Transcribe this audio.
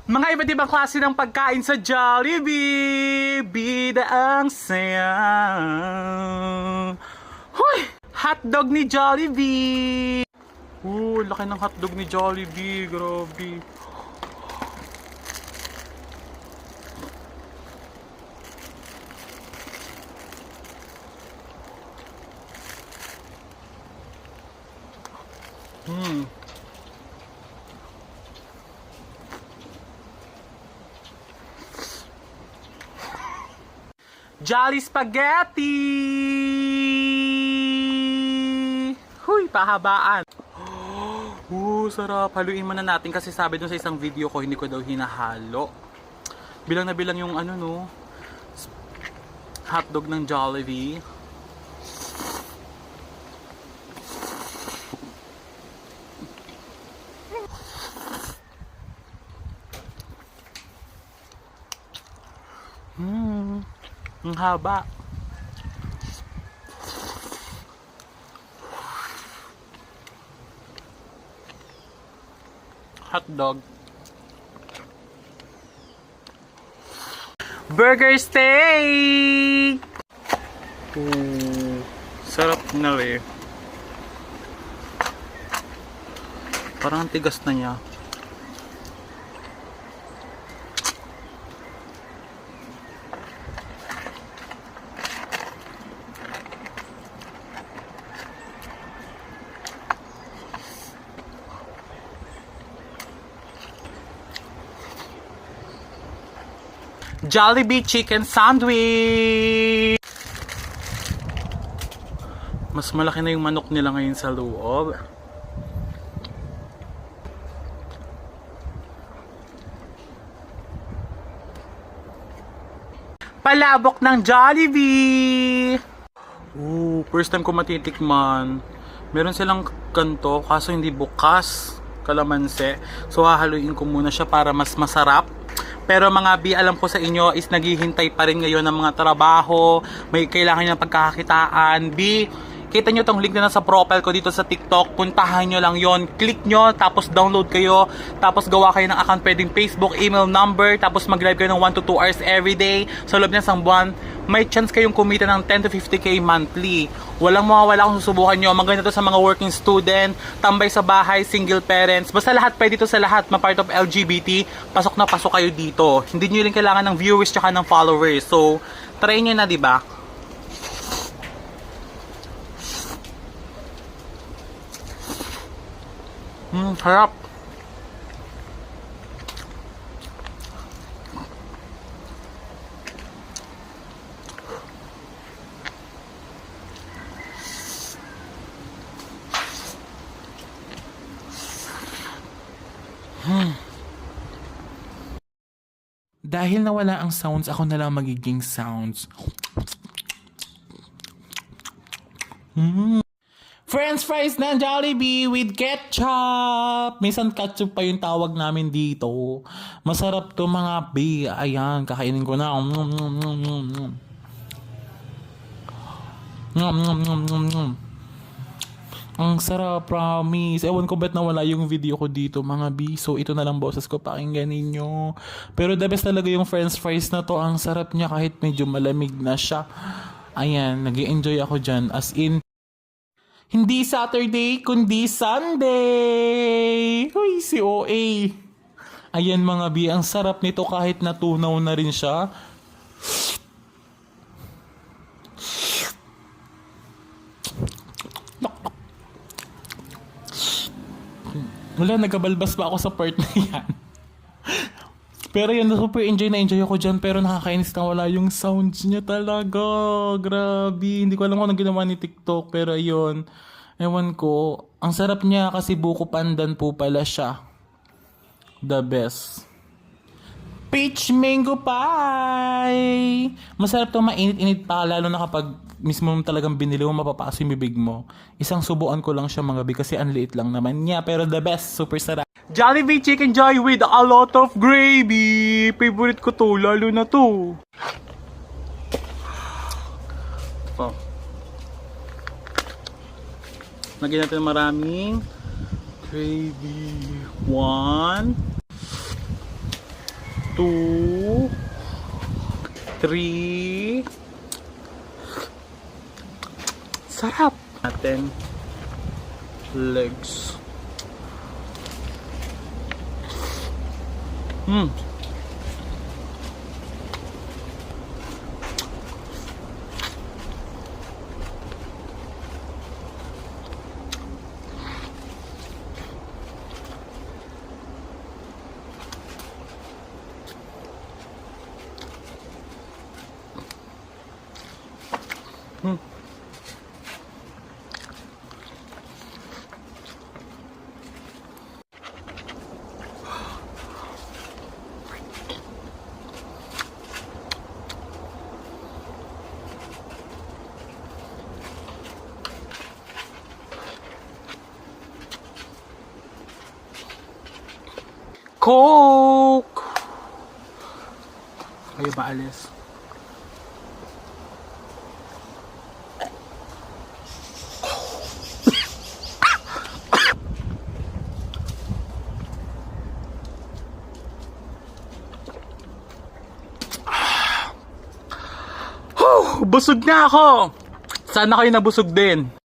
Mga iba't ibang klase ng pagkain sa Jollibee. Bida ang saya. Hoy! Hotdog ni Jollibee. Laki ng hotdog ni Jollibee. Grabe. Jolly Spaghetti! Huy, pahabaan. Sarap. Haluin muna natin kasi sabi dun sa isang video ko, hindi ko daw hinahalo. Bilang na bilang yung ano no, hotdog ng Jollibee. Ang haba. Hotdog. Burger steak! Sarap na rin. Parang tigas na niya. Jollibee chicken sandwich. Mas malaki na yung manok nila ngayon sa loob. Palabok ng Jollibee. First time ko matitikman. Meron silang kanto kaso hindi bukas, kalamansi. So hahaluin ko muna siya para mas masarap. Pero mga B, alam ko sa inyo is naghihintay pa rin ngayon ng mga trabaho, may kailangan ng pagkakakitaan. B, kita nyo tong link na nasa profile ko dito sa TikTok, puntahan nyo lang yon, click nyo, tapos download kayo, tapos gawa kayo ng account, pwedeng Facebook, email number, tapos mag-live kayo ng 1 to 2 hours everyday. Sa loob ng isang buwan, may chance kayong kumita ng 10 to 50k monthly. Walang mawawala kung susubukan nyo. Maganda to sa mga working student, tambay sa bahay, single parents. Basta lahat, pwede to sa lahat. Ma-part of LGBT, pasok na pasok kayo dito. Hindi nyo rin kailangan ng viewers tsaka ng followers. So, try nyo na, diba? Harap. Dahil nawala ang sounds, ako na lang magiging sounds. French fries ng Jollibee with ketchup! Minsan ketchup pa yung tawag namin dito. Masarap to mga B. Ayan, kakainin ko na. Ang sarap, promise. Ewan ko ba't nawala yung video ko dito, mga B. So, ito na lang boses ko, pakinggan ninyo. Pero the best talaga yung french fries na to. Ang sarap niya kahit medyo malamig na siya. Ayan, nag-i-enjoy ako dyan. As in, hindi Saturday, kundi Sunday. Uy, si OA. Ayan mga B, ang sarap nito kahit natunaw na rin siya. Wala, nagkabalbas pa ako sa part na yan. Pero yun, super enjoy na enjoy ako dyan. Pero nakakainis na wala yung sounds niya talaga. Grabe. Hindi ko alam kung anong ginawa ni TikTok. Pero ayun, ewan ko. Ang sarap niya kasi buko pandan po pala siya. The best. Peach mango pie! Masarap to, mainit-init pa. Lalo na kapag mismo talagang binili mo, mapapasok yung bibig mo. Isang subuan ko lang siya mga bi kasi ang liit lang naman niya. Pero the best, super sarap. Jollibee Chicken Joy with a lot of gravy. Favorite ko to, lalo na to. Lagyan natin maraming gravy. 1, 2, 3. Sarap. Natin legs. Coke! Kayo ba alis? Busog na ako! Sana kayo nabusog din.